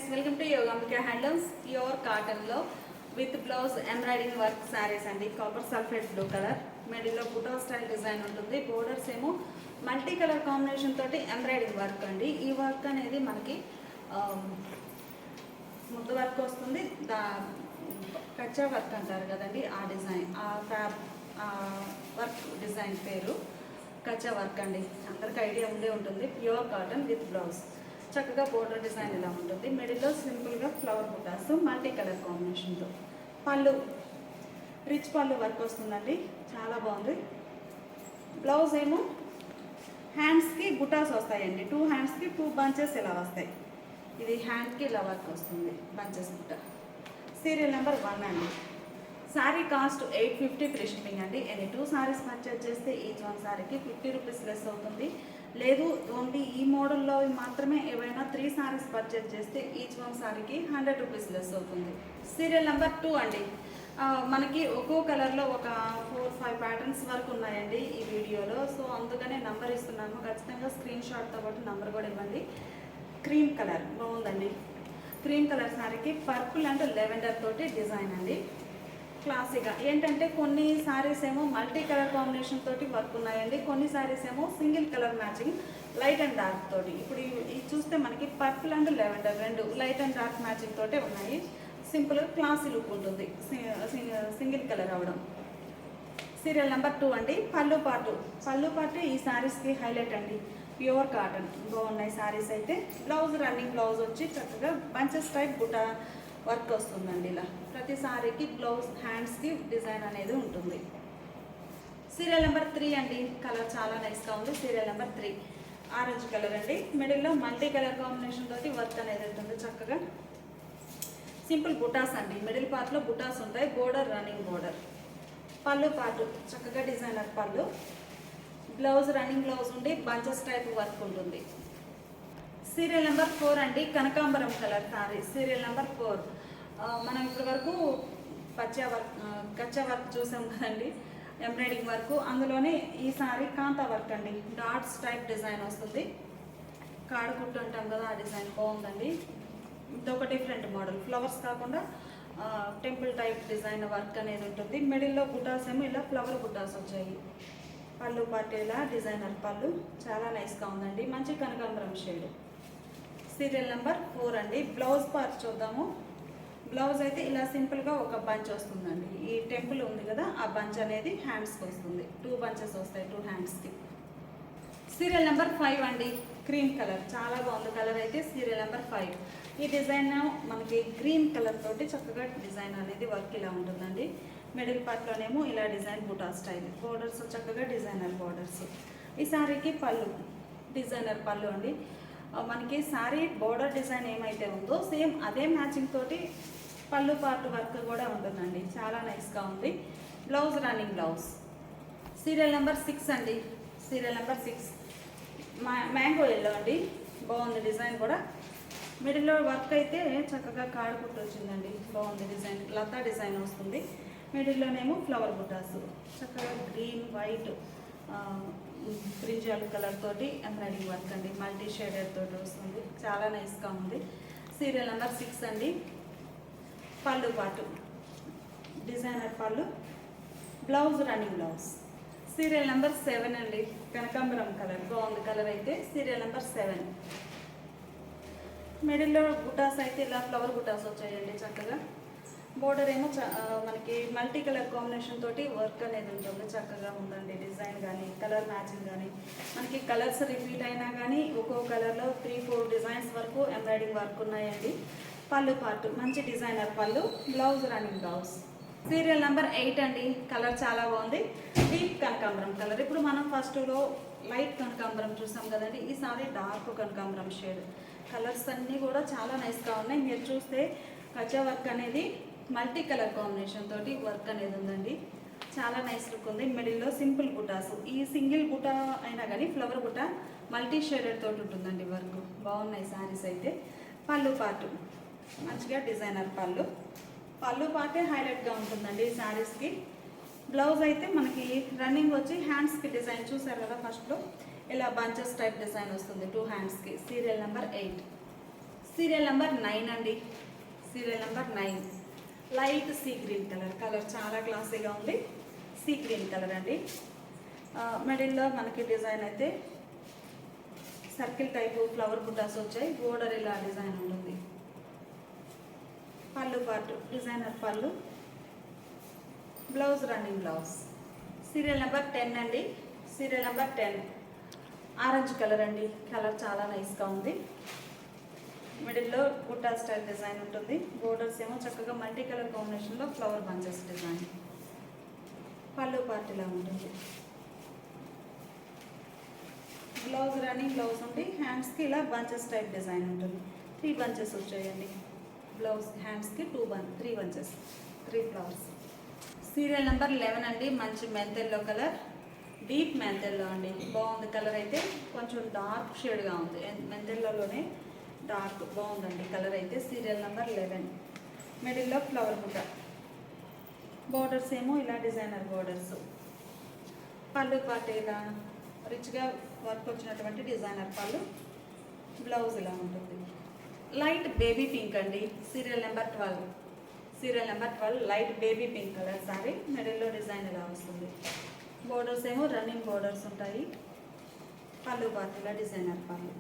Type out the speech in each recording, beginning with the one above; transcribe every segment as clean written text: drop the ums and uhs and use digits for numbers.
Friends, welcome to Yogambika handlooms. Pure కాటన్లో with blouse embroidering work saris అండి. Copper sulphate blue colour, మిడిల్లో బుటా style design ఉంటుంది. బోర్డర్స్ ఏమో మల్టీ కలర్ కాంబినేషన్ తోటి ఎంబ్రాయిడింగ్ వర్క్ అండి. ఈ వర్క్ అనేది మనకి ముద్ద వర్క్ వస్తుంది. కచ్చా వర్క్ అంటారు కదండి, ఆ డిజైన్, ఆ వర్క్ డిజైన్ పేరు కచ్చా వర్క్ అండి. అందరికి ఐడియా ఉండే ఉంటుంది. ప్యూర్ కాటన్ విత్ బ్లౌజ్, చక్కగా బోర్డర్ డిజైన్ ఇలా ఉంటుంది. మిడిల్లో సింపుల్గా ఫ్లవర్ బుటాస్ మల్టీ కలర్ కాంబినేషన్తో. పళ్ళు రిచ్ పళ్ళు వర్క్ వస్తుందండి, చాలా బాగుంది. బ్లౌజ్ ఏమో హ్యాండ్స్కి బుటాస్ వస్తాయండి. 2 హ్యాండ్స్కి 2 బంచెస్ ఇలా వస్తాయి. ఇది హ్యాండ్కి ఇలా వర్క్ వస్తుంది, బంచెస్ బుట్ట. సీరియల్ నెంబర్ 1 అండి. శారీ కాస్ట్ 850 ఫ్రీ షిప్పింగ్ అండి. ఎనీ 2 శారీస్ పర్చేజ్ చేస్తే ఈచ్ 1 శారీకి 50 రూపీస్ లెస్ అవుతుంది. లేదు ఓన్లీ ఈ మోడల్లో మాత్రమే ఏవైనా 3 శారీస్ పర్చేజ్ చేస్తే ఈచ్ 1 శారీకి 100 రూపీస్ లెస్ అవుతుంది. సీరియల్ నెంబర్ 2 అండి. మనకి ఒక్కో కలర్లో ఒక 4-5 ప్యాటర్న్స్ వరకు ఉన్నాయండి ఈ వీడియోలో. సో అందుకనే నంబర్ ఇస్తున్నాము. ఖచ్చితంగా స్క్రీన్ షాట్తో పాటు నంబర్ కూడా ఇవ్వండి. క్రీమ్ కలర్ బాగుందండి. క్రీమ్ కలర్ శారీకి పర్పుల్ అండ్ లెవెండర్ తోటి డిజైన్ అండి. క్లాసీగా ఏంటంటే కొన్ని శారీస్ ఏమో మల్టీ కలర్ కాంబినేషన్ తోటి వర్క్ ఉన్నాయండి. కొన్ని శారీస్ ఏమో single colour matching light and dark తోటి. ఇప్పుడు ఇది చూస్తే మనకి పర్పుల్ అండ్ లెవెండర్ రెండు లైట్ అండ్ డార్క్ మ్యాచింగ్ తోటే ఉన్నాయి. సింపుల్గా క్లాసీ లుక్ ఉంటుంది సింగిల్ కలర్ అవడం. సీరియల్ నెంబర్ 2 అండి. పళ్ళు పాటు ఈ శారీస్కి హైలైట్ అండి. ప్యూర్ కాటన్ బాగున్నాయి శారీస్ అయితే. బ్లౌజ్ రన్నింగ్ బ్లౌజ్ వచ్చి చక్కగా బంచెస్ టైప్ బుటా వర్క్ వస్తుందండి. ఇలా ప్రతి సారీకి బ్లౌజ్ హ్యాండ్స్కి డిజైన్ అనేది ఉంటుంది. సీరియల్ నెంబర్ 3 అండి. కలర్ చాలా నైస్గా ఉంది. సీరియల్ నెంబర్ 3 ఆరెంజ్ కలర్ అండి. మిడిల్లో మల్టీ కలర్ కాంబినేషన్ తోటి వర్క్ అనేది ఉంటుంది. చక్కగా సింపుల్ బుటాస్ అండి. మిడిల్ పార్ట్లో బుటాస్ ఉంటాయి. Border running border. పళ్ళు పాటు చక్కగా డిజైనర్ పళ్ళు. బ్లౌజ్ రన్నింగ్ బ్లౌజ్ ఉండి బంచెస్ టైప్ వర్క్ ఉంటుంది. సీరియల్ నెంబర్ 4 అండి. కనకాంబరం కలర్ సారీ. Serial number 4. మనం ఇప్పటి వరకు కచ్చా వర్క్ చూసాం కదండి, ఎంబ్రాయిడింగ్ వర్క్. అందులోనే ఈ సారీ కాంతా వర్క్ అండి. డాట్స్ టైప్ డిజైన్ వస్తుంది. కాడు కుట్టు అంటాం కదా, ఆ డిజైన్ బాగుందండి. ఇదొక డిఫరెంట్ మోడల్, ఫ్లవర్స్ కాకుండా టెంపుల్ టైప్ డిజైన్ వర్క్ అనేది ఉంటుంది. మిడిల్లో బుటాస్ ఏమో ఇలా ఫ్లవర్ బుటాస్ వచ్చాయి. పళ్ళు పాటేలా డిజైనర్ పళ్ళు చాలా నైస్గా ఉందండి. మంచి కనకాంబరం షేడ్. సీరియల్ నెంబర్ 4 అండి. బ్లౌజ్ పార్ట్ చూద్దాము. బ్లౌజ్ అయితే ఇలా సింపుల్గా ఒక బంచ్ వస్తుందండి. ఈ టెంపుల్ ఉంది కదా, ఆ బంచ్ అనేది హ్యాండ్స్కి వస్తుంది. 2 బంచెస్ వస్తాయి 2 హ్యాండ్స్కి. సీరియల్ నెంబర్ 5 అండి. క్రీమ్ కలర్ చాలా బాగుంది కలర్ అయితే. Serial number 5. ఈ డిజైన్ మనకి గ్రీన్ కలర్ తోటి చక్కగా డిజైన్ అనేది వర్క్ ఇలా ఉంటుందండి. మిడిల్ పార్ట్లోనేమో ఇలా డిజైన్ బుటా స్టైల్. బోర్డర్స్ చక్కగా డిజైనర్ బోర్డర్స్. ఈ శారీకి పళ్ళు డిజైనర్ పళ్ళు అండి. మనకి శారీ బోర్డర్ డిజైన్ ఏమైతే ఉందో సేమ్ అదే మ్యాచింగ్ తోటి పళ్ళు పార్ట్ వర్క్ కూడా ఉంటుందండి. చాలా నైస్గా ఉంది. Blouse running blouse. Serial number 6 అండి. సీరియల్ నెంబర్ 6 మ్యాంగో ఎల్లో అండి. బాగుంది డిజైన్ కూడా. మిడిల్లో వర్క్ అయితే చక్కగా కాడు కుట్టు వచ్చిందండి. బాగుంది డిజైన్, లతా డిజైన్ వస్తుంది. మిడిల్లోనేమో ఫ్లవర్ బుటాస్ చక్కగా గ్రీన్ వైట్ బ్రింజాల్ కలర్ తోటి ఎంబ్రాయిడింగ్ వర్క్ అండి. మల్టీ షేడెడ్ తోటి వస్తుంది. చాలా నైస్గా ఉంది. సీరియల్ నెంబర్ 6 అండి. పళ్ళు పాటు డిజైనర్ పళ్ళు. Blouse running blouse. Serial number 7 అండి. కనకాంబరం కలర్ బాగుంది కలర్ అయితే. Serial number 7. మిడిల్లో బుటాస్ అయితే ఇలా ఫ్లవర్ బుటాస్ వచ్చాయండి చక్కగా. బోర్డర్ ఏమో మనకి మల్టీ కలర్ కాంబినేషన్ తోటి వర్క్ అనేది ఉంటుంది. చక్కగా ఉందండి డిజైన్ కానీ కలర్ మ్యాచింగ్ కానీ. మనకి కలర్స్ రిపీట్ అయినా కానీ ఒక్కో కలర్లో 3-4 డిజైన్స్ వరకు ఎంబ్రాయిడింగ్ వర్క్ ఉన్నాయండి. పళ్ళు పార్ట్ మంచి డిజైనర్ పళ్ళు. Blouse running blouse. Serial number 8 అండి. కలర్ చాలా బాగుంది. డీప్ కనకాంబరం కలర్. ఇప్పుడు మనం ఫస్ట్లో లైట్ కనకాంబరం చూసాం కదండి, ఈసారి డార్క్ కనకాంబరం షేడ్. కలర్స్ అన్నీ కూడా చాలా నైస్గా ఉన్నాయి. మీరు చూస్తే కచ్చా వర్క్ అనేది మల్టీ కలర్ కాంబినేషన్ తోటి వర్క్ అనేది ఉందండి. చాలా నైస్ లుక్ ఉంది. మిడిల్లో సింపుల్ బుటాస్. ఈ సింగిల్ బుటా అయినా కానీ ఫ్లవర్ బుటా మల్టీ షేడెడ్ తోటి ఉంటుందండి వర్క్. బాగున్నాయి శారీస్ అయితే. పళ్ళు పాటు మంచిగా డిజైనర్ పళ్ళు. పళ్ళు పాటే హైలైట్గా ఉంటుందండి ఈ శారీస్కి. బ్లౌజ్ అయితే మనకి రన్నింగ్ వచ్చి హ్యాండ్స్కి డిజైన్ చూసారు కదా, ఫస్ట్లో ఇలా బంచెస్ టైప్ డిజైన్ వస్తుంది 2 హ్యాండ్స్కి. Serial number 8. సీరియల్ నెంబర్ 9 అండి. Serial number 9 light sea green colour చాలా క్లాసీగా ఉంది. సీ గ్రీన్ కలర్ అండి. మిడిల్లో మనకి డిజైన్ అయితే సర్కిల్ టైపు ఫ్లవర్ బుటాస్ వచ్చాయి. బోర్డర్ ఇలా డిజైన్ ఉంటుంది. పళ్ళు పాటు డిజైనర్ పళ్ళు, blouse running blouse. Serial number 10 అండి. సీరియల్ నెంబర్ 10 ఆరెంజ్ కలర్ అండి. కలర్ చాలా నైస్గా ఉంది. మిడిల్లో బుట్టా స్టైల్ డిజైన్ ఉంటుంది. బోర్డర్స్ ఏమో చక్కగా మల్టీ కలర్ కాంబినేషన్లో ఫ్లవర్ బంచెస్ డిజైన్. పళ్ళు పార్ట్ ఇలా ఉంటుంది. బ్లౌజ్ రన్నింగ్ బ్లౌజ్ ఉండి హ్యాండ్స్కి ఇలా బంచెస్ టైప్ డిజైన్ ఉంటుంది. 3 బంచెస్ వచ్చాయండి. బ్లౌజ్ హ్యాండ్స్కి 3 బంచెస్, 3 ఫ్లవర్స్. సీరియల్ నెంబర్ 11 అండి. మంచి మెంతెల్లో కలర్, డీప్ మెంతెల్లో అండి. బాగుంది కలర్ అయితే. కొంచెం డార్క్ షేడ్గా ఉంది. మెంతెల్లోనే డార్క్ బాగుందండి కలర్ అయితే. సీరియల్ నెంబర్ 11 మిడిల్లో ఫ్లవర్ బుట్ట. బోర్డర్స్ ఏమో ఇలా డిజైనర్ బోర్డర్స్. పళ్ళు పాటు ఇలా రిచ్గా వర్క్ వచ్చినటువంటి డిజైనర్ పళ్ళు. బ్లౌజ్ ఇలా ఉంటుంది. లైట్ బేబీ పింక్ అండి. Serial number 12. Serial number 12 light baby pink colour sorry. మిడిల్లో డిజైన్ ఇలా వస్తుంది. బోర్డర్స్ ఏమో రన్నింగ్ బోర్డర్స్ ఉంటాయి. పళ్ళు పాటు ఇలా డిజైనర్ పళ్ళు,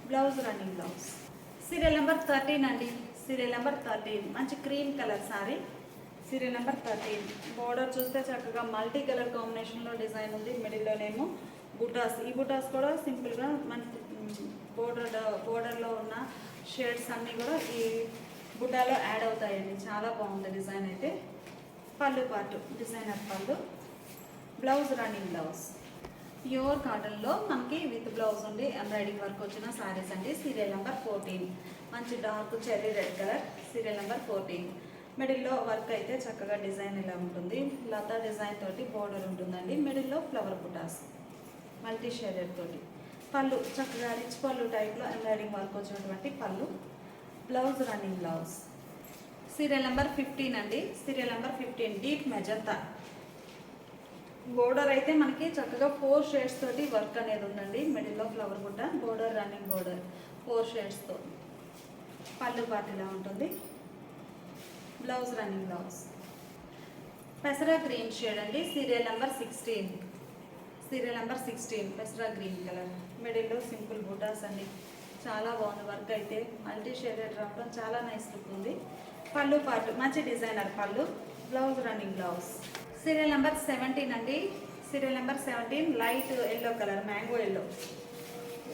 blouse running blouse. Serial number 13 అండి. సీరియల్ నెంబర్ 13 మంచి cream colour sorry. Serial number 13 border చూస్తే చక్కగా మల్టీ కలర్ కాంబినేషన్లో డిజైన్ ఉంది. మిడిల్లోనేమో బుటాస్. ఈ బుటాస్ కూడా సింపుల్గా మన బోర్డర్లో ఉన్న షేడ్స్ అన్నీ కూడా ఈ బుటాలో యాడ్ అవుతాయండి. చాలా బాగుంది డిజైన్ అయితే. పళ్ళు పాటు డిజైనర్ పళ్ళు, బ్లౌజ్ రన్నింగ్ బ్లౌజ్. ప్యూర్ కాటన్లో మనకి విత్ బ్లౌజ్ ఉండి ఎంబ్రాయిడింగ్ వర్క్ వచ్చిన సారీస్ అండి. సీరియల్ నెంబర్ 14 మంచి dark cherry red colour. Serial number 14 మిడిల్లో వర్క్ అయితే చక్కగా డిజైన్ ఇలా ఉంటుంది. లతా డిజైన్ తోటి బోర్డర్ ఉంటుందండి. మిడిల్లో ఫ్లవర్ బుటాస్ మల్టీ షేడెడ్ తోటి. పళ్ళు చక్కగా రిచ్ పళ్ళు టైప్లో ఎంబ్రాయిడింగ్ వర్క్ వచ్చినటువంటి పళ్ళు, blouse running blouse. Serial number 15 అండి. Serial number 15 deep magenta. Border అయితే మనకి చక్కగా 4 షేడ్స్ తోటి వర్క్ అనేది ఉందండి. మిడిల్లో ఫ్లవర్ బుట్ట, బోర్డర్ రన్నింగ్ బోర్డర్ 4 షేడ్స్తో. పళ్ళు పాటు ఇలా ఉంటుంది. Blouse running blouse. పెసరా గ్రీన్ షేడ్ అండి. Serial number 16. సీరియల్ నెంబర్ 16 పెసరా గ్రీన్ కలర్. మిడిల్లో సింపుల్ బుటాస్ అండి. చాలా బాగుంది వర్క్ అయితే. మల్టీ షేడెడ్ రావడం చాలా నైస్ లుక్ ఉంది. పళ్ళు పాటు మంచి డిజైనర్ పళ్ళు, blouse running blouse. Serial number 17 అండి. Serial number 17 light yellow colour, mango yellow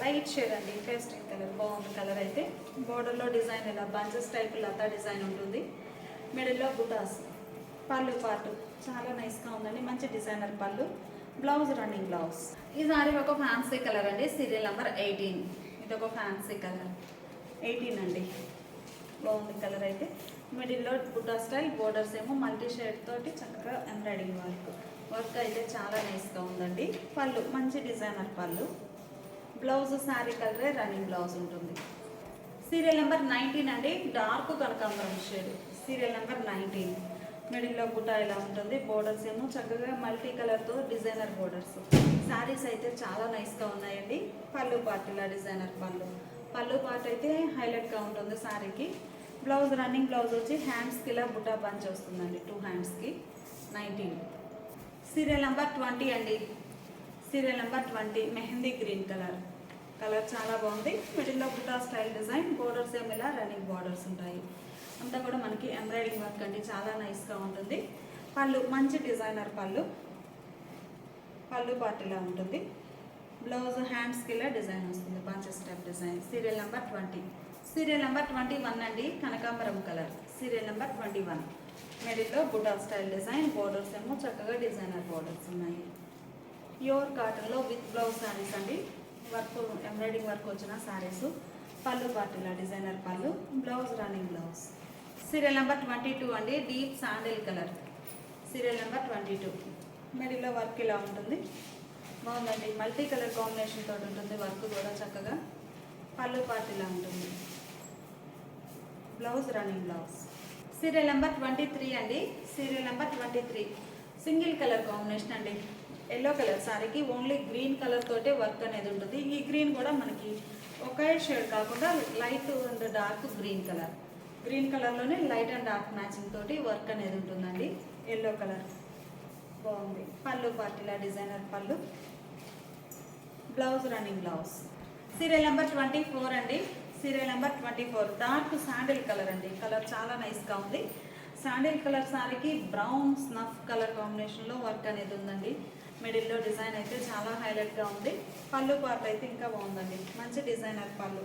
light shade అండి. పేస్టింగ్ కలర్ బాగుంది కలర్ అయితే. బోర్డర్లో డిజైన్ ఇలా బంచెస్ టైప్ లతా డిజైన్ ఉంటుంది. మిడిల్లో బుటాస్. పళ్ళు పాటు చాలా నైస్గా ఉందండి. మంచి డిజైనర్ పళ్ళు, బ్లౌజ్ రన్నింగ్ బ్లౌజ్. ఈ సారీ ఒక ఫ్యాన్సీ కలర్ అండి. సీరియల్ నెంబర్ 18 ఇది ఒక ఫ్యాన్సీ కలర్. 18 అండి. బాగుంది కలర్ అయితే. మిడిల్లో బుటా స్టైల్, బోర్డర్స్ ఏమో మల్టీ షేడ్ తోటి చక్కగా ఎంబ్రాయిడింగ్ వర్క్ అయితే చాలా నైస్గా ఉందండి. పళ్ళు మంచి డిజైనర్ పళ్ళు, బ్లౌజ్ శారీ కలరే రన్నింగ్ బ్లౌజ్ ఉంటుంది. సీరియల్ నెంబర్ 19 అండి. డార్క్ కనకాంబరం షేడ్. సీరియల్ నెంబర్ 19 మిడిల్లో బుటా ఇలా ఉంటుంది. బోర్డర్స్ ఏమో చక్కగా మల్టీ కలర్తో డిజైనర్ బోర్డర్స్. శారీస్ అయితే చాలా నైస్గా ఉన్నాయండి. పళ్ళు పాటు ఇలా డిజైనర్ పళ్ళు. పళ్ళు పాటు అయితే హైలైట్గా ఉంటుంది శారీకి. బ్లౌజ్ రన్నింగ్ బ్లౌజ్ వచ్చి హ్యాండ్స్కి ఇలా బుటా బంచ్ వస్తుందండి. 2 హ్యాండ్స్కి. 19 సీరియల్ నెంబర్ 20 అండి. Serial number 20 mehndi green colour. Colour చాలా బాగుంది. మిడిల్లో బుటా స్టైల్ డిజైన్. బోర్డర్స్ ఏమో ఇలా రన్నింగ్ బోర్డర్స్ ఉంటాయి. అంతా కూడా మనకి ఎంబ్రాయిడింగ్ వర్క్ అండి. చాలా నైస్గా ఉంటుంది. పళ్ళు మంచి డిజైనర్ పళ్ళు, పళ్ళు పాటు ఇలా ఉంటుంది. బ్లౌజ్ హ్యాండ్స్కి ఇలా డిజైన్ వస్తుంది. Bunches type design. Serial number 20. Serial number 21 అండి. కనకాంబరం కలర్. సీరియల్ నెంబర్ 21 మిడిల్లో బుటా స్టైల్ డిజైన్. బోర్డర్స్ ఏమో చక్కగా డిజైనర్ బోర్డర్స్ ఉన్నాయి. ప్యూర్ కాటన్లో విత్ బ్లౌజ్ శారీస్ అండి. వర్క్ ఎంబ్రాయిడింగ్ వర్క్ వచ్చిన శారీస్. పళ్ళు పాటు ఇలా డిజైనర్ పళ్ళు, blouse running blouse. Serial number 22 అండి. Deep sandal colour. Serial number 22 మిడిల్లో వర్క్ ఇలా ఉంటుంది. బాగుందండి. మల్టీ కలర్ కాంబినేషన్ తోటి ఉంటుంది వర్క్ కూడా చక్కగా. పళ్ళు పాటు ఇలా ఉంటుంది. Blouse running blouse. Serial number 23 అండి. Serial number 23 single colour combination అండి. ఎల్లో కలర్ సారీకి ఓన్లీ గ్రీన్ కలర్ తోటే వర్క్ అనేది ఉంటుంది. ఈ గ్రీన్ కూడా మనకి ఒకే షేడ్ కాకుండా light and dark green colour. Green కలర్లోనే లైట్ అండ్ డార్క్ మ్యాచింగ్ తోటి వర్క్ అనేది ఉంటుందండి. ఎల్లో కలర్ బాగుంది. పళ్ళు పార్టీలా డిజైనర్ పళ్ళు. Blouse running blouse. Serial number 24 అండి. Serial number 24 dark sandal colour అండి. కలర్ చాలా నైస్గా ఉంది. శాండిల్ కలర్ సారీకి బ్రౌన్ స్నఫ్ కలర్ కాంబినేషన్లో వర్క్ అనేది ఉందండి. మిడిల్లో డిజైన్ అయితే చాలా హైలైట్గా ఉంది. పళ్ళు పార్ట్ అయితే ఇంకా బాగుందండి. మంచి డిజైనర్ పళ్ళు.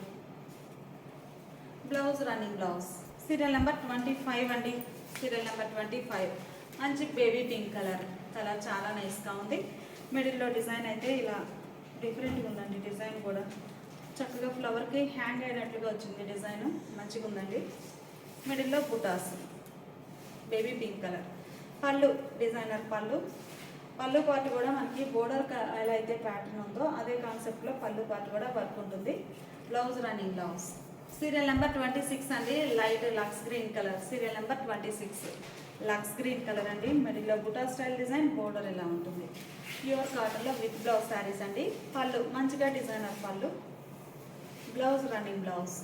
Blouse running blouse. Serial number 25 అండి. సీరియల్ నెంబర్ 25 మంచి బేబీ పింక్ కలర్. కలర్ చాలా నైస్గా ఉంది. మిడిల్లో డిజైన్ అయితే ఇలా డిఫరెంట్గా ఉందండి. డిజైన్ కూడా చక్కగా ఫ్లవర్కి హ్యాంగ్ అయినట్లుగా వచ్చింది. డిజైన్ మంచిగా ఉందండి. మిడిల్లో బుటాస్ బేబీ పింక్ కలర్. పళ్ళు డిజైనర్ పళ్ళు. పళ్ళు పార్ట్ కూడా మనకి బోర్డర్ ఎలా అయితే ప్యాటర్న్ ఉందో అదే కాన్సెప్ట్లో పళ్ళు పార్ట్ కూడా వర్క్ ఉంటుంది. Blouse running blouse. Serial number 26 అండి. Light lux green colour. Serial number 26 lux green colour అండి. మిడిల్లో బుటా స్టైల్ డిజైన్. బోర్డర్ ఎలా ఉంటుంది. ప్యూర్ కాటన్లో విత్ బ్లౌజ్ శారీస్ అండి. పళ్ళు మంచిగా డిజైనర్ పళ్ళు. Blouse running blouse.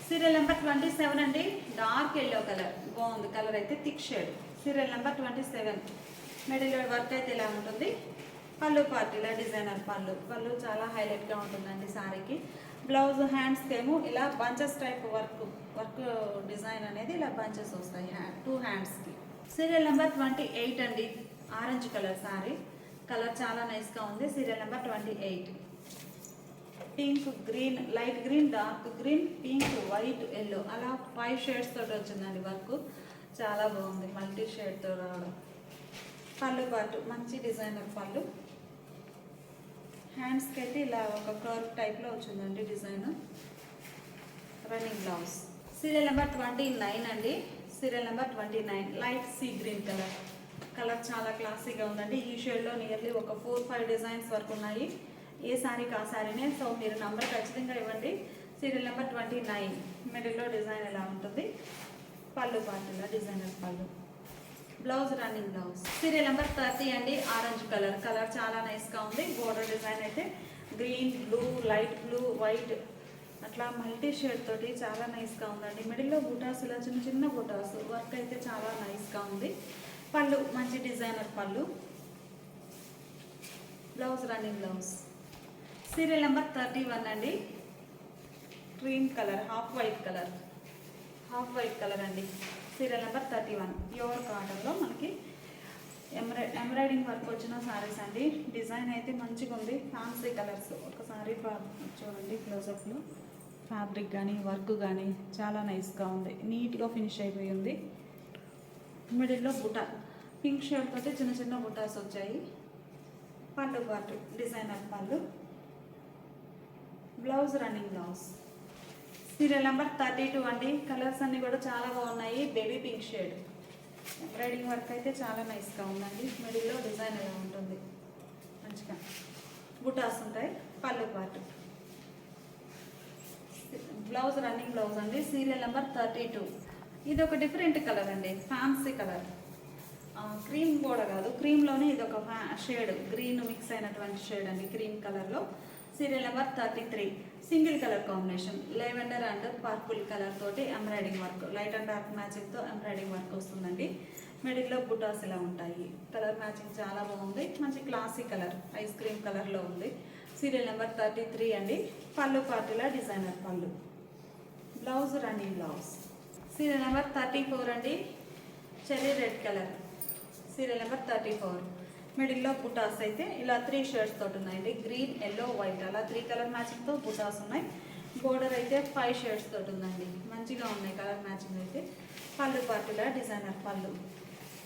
Serial number 27 అండి. డార్క్ ఎల్లో కలర్ బాగుంది. కలర్ అయితే thick shade. Serial number 27 middle work అయితే ఇలా ఉంటుంది. పళ్ళు పార్ట్ ఇలా డిజైనర్ పళ్ళు. పళ్ళు చాలా హైలైట్గా ఉంటుందండి శారీకి. బ్లౌజ్ హ్యాండ్స్కి ఏమో ఇలా బంచెస్ టైప్ వర్క్ డిజైన్ అనేది ఇలా బంచెస్ వస్తాయి 2 హ్యాండ్స్కి. సీరియల్ నెంబర్ 28 అండి. Orange colour sari. కలర్ చాలా నైస్గా ఉంది. Serial number 28 pink green, light green, dark green, pink, white, yellow అలా 5 షేడ్స్ తోటి వచ్చిందండి వర్క్. చాలా బాగుంది. మల్టీ షేడ్తో రావడం. పళ్ళు పాటు మంచి డిజైనర్ పళ్ళు. హ్యాండ్స్కి అయితే ఇలా ఒక కర్వ్ టైప్లో వచ్చిందండి design. Running blouse. Serial number 29 అండి. Serial number 29 light sea green colour. Colour చాలా క్లాసీగా ఉందండి. ఈ షేడ్లో నియర్లీ ఒక 4-5 డిజైన్స్ వరకు ఉన్నాయి. ఏ శారీకి ఆ శారీనే. సో మీరు నంబర్ ఖచ్చితంగా ఇవ్వండి. సీరియల్ నెంబర్ 29 మిడిల్లో డిజైన్ ఎలా ఉంటుంది. పళ్ళు పార్టీలో డిజైనర్ పళ్ళు. Blouse running blouse. Serial number 30 అండి. Orange colour. కలర్ చాలా నైస్గా ఉంది. బోర్డర్ డిజైన్ అయితే green, blue, light blue, white అట్లా మల్టీ షేడ్ తోటి చాలా నైస్గా ఉందండి. మిడిల్లో బుటాస్ ఇలా చిన్న చిన్న బుటాస్ వర్క్ అయితే చాలా నైస్గా ఉంది. పళ్ళు మంచి డిజైనర్ పళ్ళు. Blouse running blouse. Serial number 31 అండి. Cream colour, half white colour. Half white colour అండి. సీరియల్ నెంబర్ 31 ప్యూర్ కాటన్లో మనకి ఎంబ్రాయిడింగ్ వర్క్ వచ్చిన సారీస్ అండి. డిజైన్ అయితే మంచిగా ఉంది. Fancy colours. ఒకసారి చూడండి క్లోజప్లో. ఫ్యాబ్రిక్ కానీ వర్క్ కానీ చాలా నైస్గా ఉంది. నీట్గా ఫినిష్ అయిపోయి ఉంది. మిడిల్లో బుటా పింక్ షేడ్ తోటి చిన్న చిన్న బుటాస్ వచ్చాయి. పళ్ళు పాటు డిజైనర్ పళ్ళు. Blouse running blouse. Serial number 32 అండి. కలర్స్ అన్నీ కూడా చాలా బాగున్నాయి. Baby pink shade. Embroidering work అయితే చాలా నైస్గా ఉందండి. మిడిల్లో డిజైన్ ఎలా ఉంటుంది. మంచిగా బుటాస్ ఉంటాయి. పళ్ళు పాటు. బ్లౌజ్ రన్నింగ్ బ్లౌజ్ అండి. సీరియల్ నెంబర్ 32 ఇది ఒక డిఫరెంట్ కలర్ అండి. Fancy colour. క్రీమ్ కూడా కాదు, క్రీమ్లోనే ఇది ఒక షేడ్ గ్రీన్ మిక్స్ అయినటువంటి షేడ్ అండి. క్రీమ్ కలర్లో. Serial number 33 single colour combination. Lavender and purple colour తోటి embroidering work. Light and dark మ్యాచింగ్తో ఎంబ్రాయిడింగ్ వర్క్ వస్తుందండి. మిడిల్లో బుటాస్ ఇలా ఉంటాయి. కలర్ మ్యాచింగ్ చాలా బాగుంది. మంచి క్లాసీ కలర్ ఐస్ క్రీమ్ కలర్లో ఉంది. సీరియల్ నెంబర్ 33 అండి. పళ్ళు పార్టీలా డిజైనర్ పళ్ళు. Blouse running blouse. Serial number 34 అండి. Cherry red colour. Serial number 34 మిడిల్లో బుటాస్ అయితే ఇలా 3 షేడ్స్ తోటి ఉన్నాయండి. గ్రీన్, ఎల్లో, వైట్ అలా 3 కలర్ మ్యాచింగ్తో బుటాస్ ఉన్నాయి. బోర్డర్ అయితే 5 షేడ్స్ తోటి ఉందండి. మంచిగా ఉన్నాయి కలర్ మ్యాచింగ్ అయితే. పళ్ళు పార్టీలా డిజైనర్ పళ్ళు.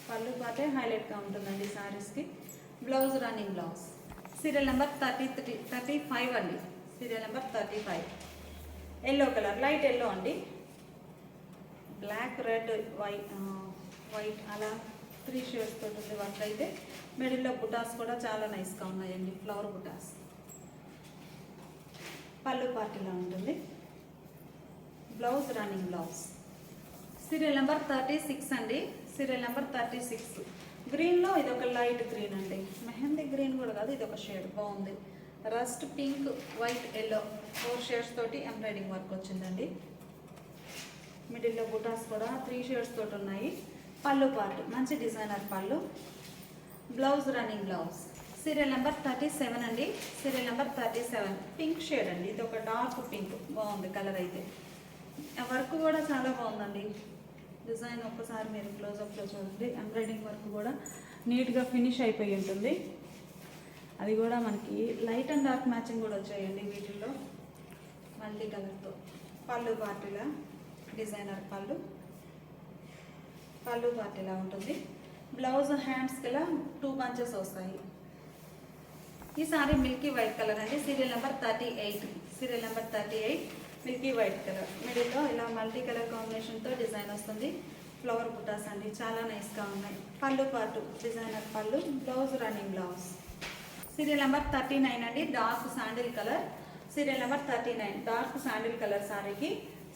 పళ్ళు పార్టీ హైలైట్గా ఉంటుందండి శారీస్కి. Blouse running blouse. Serial number 35 అండి. Serial number 35 yellow colour, light yellow అండి. బ్లాక్, రెడ్, వైట్ అలా 3 షేడ్స్ తోటి ఉంది వర్క్ అయితే. మిడిల్లో బుటాస్ కూడా చాలా నైస్గా ఉన్నాయండి. ఫ్లవర్ బుటాస్. పళ్ళు పార్టీలా ఉంటుంది. Blouse running blouse. Serial number 36 అండి. సీరియల్ నెంబర్ 36 గ్రీన్లో ఇది ఒక లైట్ గ్రీన్ అండి. మెహందీ గ్రీన్ కూడా కాదు, ఇది ఒక షేడ్ బాగుంది. Rust pink, white, yellow 4 shades తోటి ఎంబ్రాయిడింగ్ వర్క్ వచ్చిందండి. మిడిల్లో బుటాస్ కూడా 3 షేడ్స్ తోటి ఉన్నాయి. పళ్ళు పార్ట్ మంచి డిజైనర్ పళ్ళు. Blouse running blouse. Serial number 37 అండి. సీరియల్ నెంబర్ 37 పింక్ షేడ్ అండి. ఇది ఒక డార్క్ పింక్, బాగుంది కలర్ అయితే. వర్క్ కూడా చాలా బాగుందండి. డిజైన్ ఒక్కసారి మీరు క్లోజప్లో చూడండి. ఎంబ్రాయిడింగ్ వర్క్ కూడా నీట్గా ఫినిష్ అయిపోయి ఉంటుంది. అది కూడా మనకి లైట్ అండ్ డార్క్ మ్యాచింగ్ కూడా వచ్చాయండి వీటిల్లో మల్టీ కలర్తో. పళ్ళు పార్టీలా డిజైనర్ పళ్ళు పార్టీలా ఉంటుంది. బ్లౌజ్ హ్యాండ్స్కి ఇలా 2 బంచెస్ వస్తాయి. ఈ సారీ మిల్కీ వైట్ కలర్ అండి. Serial number 38. Serial number 38 milky white colour. మిడిల్లో ఇలా మల్టీ కలర్ కాంబినేషన్తో డిజైన్ వస్తుంది. ఫ్లవర్ బుటాస్ అండి, చాలా నైస్గా ఉన్నాయి. పళ్ళు పాటు డిజైనర్ పళ్ళు. Blouse running blouse. Serial number 39 అండి. Dark sandal colour. Serial number 39 dark sandal colour సారీకి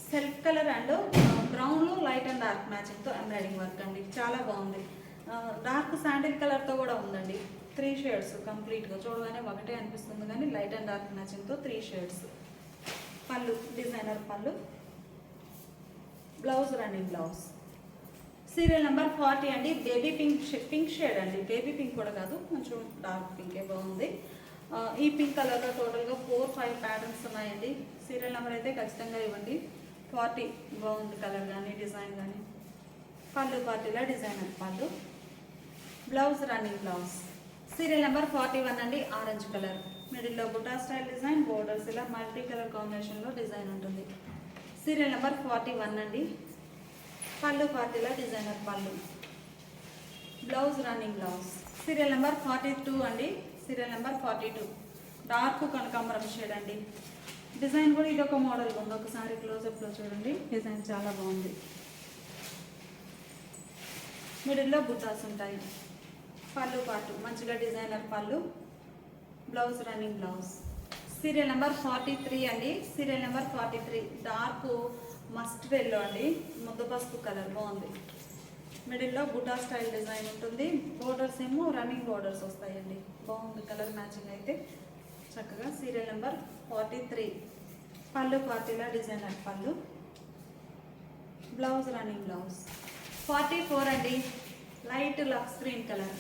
self colour and brown light and dark మ్యాచింగ్తో ఎంబ్రాయిడింగ్ వర్క్ అండి, చాలా బాగుంది. డార్క్ శాండిల్ కలర్తో కూడా ఉందండి. 3 షేడ్స్ కంప్లీట్గా చూడగానే ఒకటే అనిపిస్తుంది కానీ లైట్ అండ్ డార్క్ మ్యాచింగ్తో 3 షేడ్స్. పళ్ళు డిజైనర్ పళ్ళు. Blouse running blouse. Serial number 40 అండి. బేబీ పింక్ షేడ్ అండి. బేబీ పింక్ కూడా కాదు, కొంచెం డార్క్ పింకే బాగుంది. ఈ పింక్ కలర్లో టోటల్గా 4-5 ప్యాటర్న్స్ ఉన్నాయండి. సీరియల్ నెంబర్ అయితే ఖచ్చితంగా ఇవ్వండి. 40 బాగుంది కలర్ కానీ డిజైన్ కానీ. పళ్ళు పార్టీలా డిజైనర్ పళ్ళు. Blouse running blouse. Serial number 41 అండి. Orange colour. మిడిల్లో బుటా స్టైల్ డిజైన్, బోర్డర్స్ ఇలా మల్టీ కలర్ కాంబినేషన్లో డిజైన్ ఉంటుంది. సీరియల్ నెంబర్ 41 అండి. పళ్ళు పార్టీలా డిజైనర్ పళ్ళు. Blouse running blouse. Serial number 42 అండి. సీరియల్ నెంబర్ 42 డార్క్ కనకాంబరం షేడ్ అండి. డిజైన్ కూడా ఇదొక మోడల్గా ఉంది. ఒకసారి క్లోజప్లో చూడండి. డిజైన్ చాలా బాగుంది. మిడిల్లో బుటాస్ ఉంటాయి. పళ్ళు పాటు మంచిగా డిజైనర్ పళ్ళు. Blouse running blouse. Serial number 43 అండి. Serial number 43 dark mustard yellow అండి. ముద్ద పసుపు కలర్ బాగుంది. మిడిల్లో బుటా స్టైల్ డిజైన్ ఉంటుంది. బోర్డర్స్ ఏమో రన్నింగ్ బోర్డర్స్ వస్తాయండి. బాగుంది కలర్ మ్యాచింగ్ అయితే చక్కగా. సీరియల్ నెంబర్ 43 పళ్ళు పార్టీలా డిజైనర్ పళ్ళు. Blouse running blouse. 44 అండి. Light lux green colour.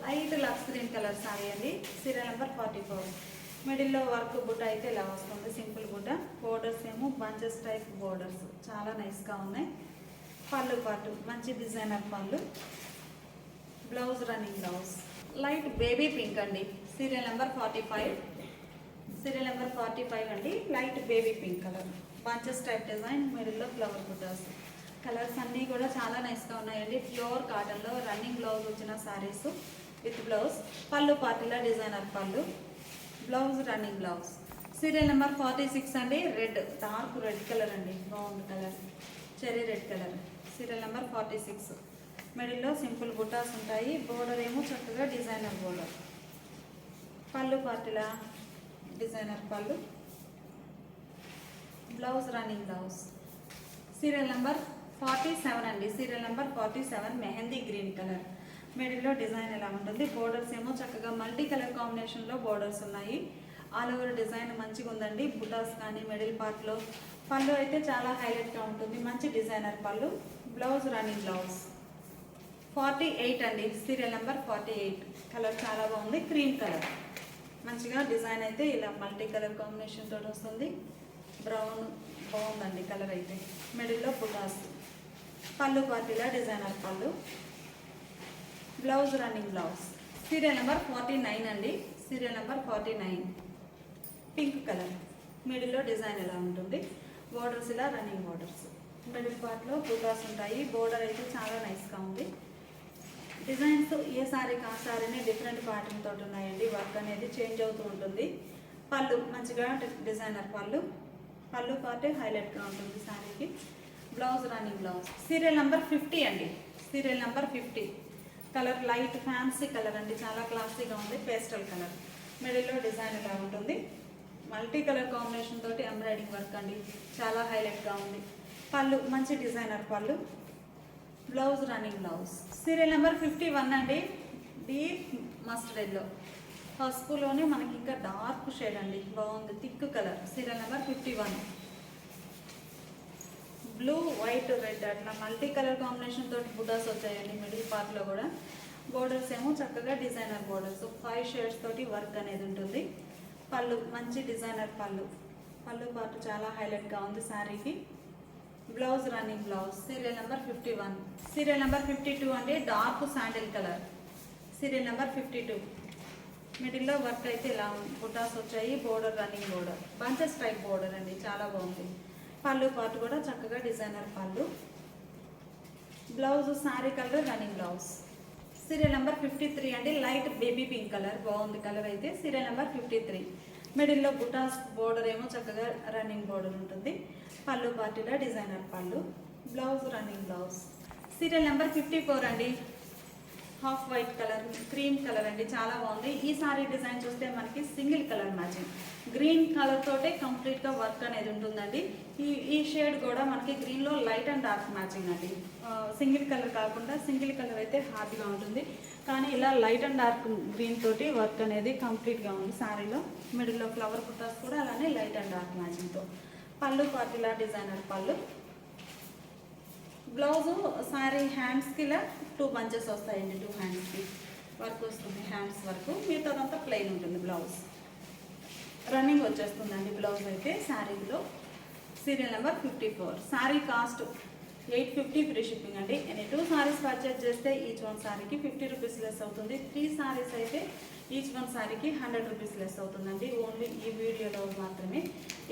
Light lux green colour sari అండి. సీరియల్ నెంబర్ 44 మిడిల్లో వర్క్ బుట్ట అయితే ఇలా వస్తుంది, సింపుల్ బుట్ట. బోర్డర్స్ ఏమో బంచెస్ టైప్ బోర్డర్స్, చాలా నైస్గా ఉన్నాయి. పళ్ళు పాటు మంచి డిజైనర్ పళ్ళు. Blouse running blouse. Light baby pink అండి. Serial number 45. సీరియల్ నెంబర్ 45 అండి. Light baby pink colour. Bunches type design, మిడిల్లో ఫ్లవర్ బుటాస్. కలర్స్ అన్నీ కూడా చాలా నైస్గా ఉన్నాయండి. ప్యూర్ కాటన్లో రన్నింగ్ బ్లౌజ్ వచ్చిన శారీస్ విత్ బ్లౌజ్. పళ్ళు పార్టీలా డిజైనర్ పళ్ళు. Blouse running blouse. Serial number 46 అండి. రెడ్, డార్క్ రెడ్ కలర్ అండి, బాగుంది colour. Cherry red colour. Serial number 46 మిడిల్లో సింపుల్ బుటాస్ ఉంటాయి. బోర్డర్ ఏమో చక్కగా డిజైనర్ బోర్డర్. పళ్ళు పార్టీలా డిజైనర్ పళ్ళు. Blouse running blouse. Serial number 47 అండి. Serial number 47 mehndi green colour. మిడిల్లో డిజైన్ ఎలా ఉంటుంది. బోర్డర్స్ ఏమో చక్కగా మల్టీ కలర్ కాంబినేషన్లో బోర్డర్స్ ఉన్నాయి. ఆల్ ఓవర్ డిజైన్ మంచిగా ఉందండి. బుటాస్ కానీ మిడిల్ పార్ట్లో. పళ్ళు అయితే చాలా హైలైట్గా ఉంటుంది, మంచి డిజైనర్ పళ్ళు. Blouse running blouse. 48 అండి. సీరియల్ నెంబర్ 48 కలర్ చాలా బాగుంది, క్రీమ్ కలర్. మంచిగా డిజైన్ అయితే ఇలా మల్టీ కలర్ కాంబినేషన్ తోటి వస్తుంది. బ్రౌన్ బాగుందండి కలర్ అయితే. మిడిల్లో బుటాస్. పళ్ళు పార్టీలా డిజైనర్ పళ్ళు. Blouse running blouse. Serial number 49 అండి. Serial number 49 pink colour. మిడిల్లో డిజైన్ ఎలా ఉంటుంది. బోర్డర్స్ ఇలా రన్నింగ్ బోర్డర్స్. మిడిల్ పార్ట్లో బుటాస్ ఉంటాయి. బోర్డర్ అయితే చాలా నైస్గా ఉంది. డిజైన్స్ ఏ సారీకి ఆ సారీనే డిఫరెంట్ ప్యాటర్న్ తోటి ఉన్నాయండి. వర్క్ అనేది చేంజ్ అవుతూ ఉంటుంది. పళ్ళు మంచిగా డిజైనర్ పళ్ళు. పళ్ళు పార్టే హైలైట్గా ఉంటుంది సారీకి. Blouse running blouse. Serial number 50 అండి. Serial number 50 colour light fancy colour అండి, చాలా క్లాసీగా ఉంది. Pastel colour. మిడిల్లో డిజైన్ ఇలా ఉంటుంది. మల్టీ కలర్ కాంబినేషన్ తోటి ఎంబ్రాయిడింగ్ వర్క్ అండి, చాలా హైలైట్గా ఉంది. పళ్ళు మంచి డిజైనర్ పళ్ళు. Blouse running blouse. Serial number 51 అండి. Deep mustard yellow. పసుపులోనే మనకి ఇంకా డార్క్ షేడ్ అండి, బాగుంది, thick colour. Serial number 51. Blue white red అట్లా మల్టీ కలర్ కాంబినేషన్ తోటి బుటాస్ వచ్చాయండి మిడిల్ పార్ట్లో కూడా. బోర్డర్స్ ఏమో చక్కగా డిజైనర్ బోర్డర్స్, 5 షేడ్స్ తోటి వర్క్ అనేది ఉంటుంది. పళ్ళు మంచి డిజైనర్ పళ్ళు, పళ్ళు పార్ట్ చాలా హైలైట్గా ఉంది శారీకి. Blouse running blouse. Serial number 51. Serial number 52 అంటే dark sandal colour. Serial number 52. మిడిల్లో వర్క్ అయితే ఇలా ఉంది, బుటాస్ వచ్చాయి, border running border, bunches type border అండి, చాలా బాగుంది. పళ్ళు పార్ట్ కూడా చక్కగా డిజైనర్ పళ్ళు. Blouse sari colour running blouse. Serial number 53 అంటే లైట్ బేబీ పింక్ కలర్, బాగుంది కలర్ అయితే. Serial number 53. మిడిల్లో బుటాస్ బోర్డర్ ఏమో చక్కగా రన్నింగ్ బోర్డర్ ఉంటుంది. పళ్ళు పార్టీలో డిజైనర్ పళ్ళు, blouse running blouse. Serial number 54 అండి, half white colour, cream colour అండి, చాలా బాగుంది. ఈ సారీ డిజైన్ చూస్తే మనకి single colour matching, green colour తోటే కంప్లీట్గా వర్క్ అనేది ఉంటుందండి. ఈ షేడ్ కూడా మనకి గ్రీన్లో లైట్ అండ్ డార్క్ మ్యాచింగ్ అండి. సింగిల్ కలర్ కాకుండా, సింగిల్ కలర్ అయితే హార్డ్గా ఉంటుంది, కానీ ఇలా లైట్ అండ్ డార్క్ గ్రీన్ తోటి వర్క్ అనేది కంప్లీట్గా ఉంది శారీలో. మిడిల్లో ఫ్లవర్ బుట్టాస్ కూడా అలానే లైట్ అండ్ డార్క్ మ్యాచింగ్తో. పళ్ళు పార్టీలా డిజైనర్ పళ్ళు. బ్లౌజు శారీ హ్యాండ్స్కి ఇలా 2 బంచెస్ వస్తాయండి, 2 హ్యాండ్స్కి వర్క్ వస్తుంది, హ్యాండ్స్ వరకు. మిగతాదంతా ప్లెయిన్ ఉంటుంది బ్లౌజ్. రన్నింగ్ వచ్చేస్తుందండి బ్లౌజ్ అయితే శారీలో. Serial number 54. Sari cost 850 free shipping అండి. ఎనీ 2 సారీస్ పర్చేజ్ చేస్తే ఈచ్ వన్ శారీకి 50 రూపీస్ లెస్ అవుతుంది. 3 సారీస్ అయితే ఈచ్ వన్ శారీకి 100 రూపీస్ లెస్ అవుతుందండి. ఓన్లీ ఈ వీడియోలో మాత్రమే.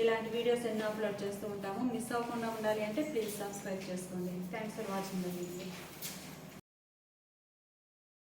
ఇలాంటి వీడియోస్ ఎన్నో అప్లోడ్ చేస్తూ ఉంటాము, మిస్ అవ్వకుండా ఉండాలి అంటే ప్లీజ్ సబ్స్క్రైబ్ చేసుకోండి. Thanks for watching the video.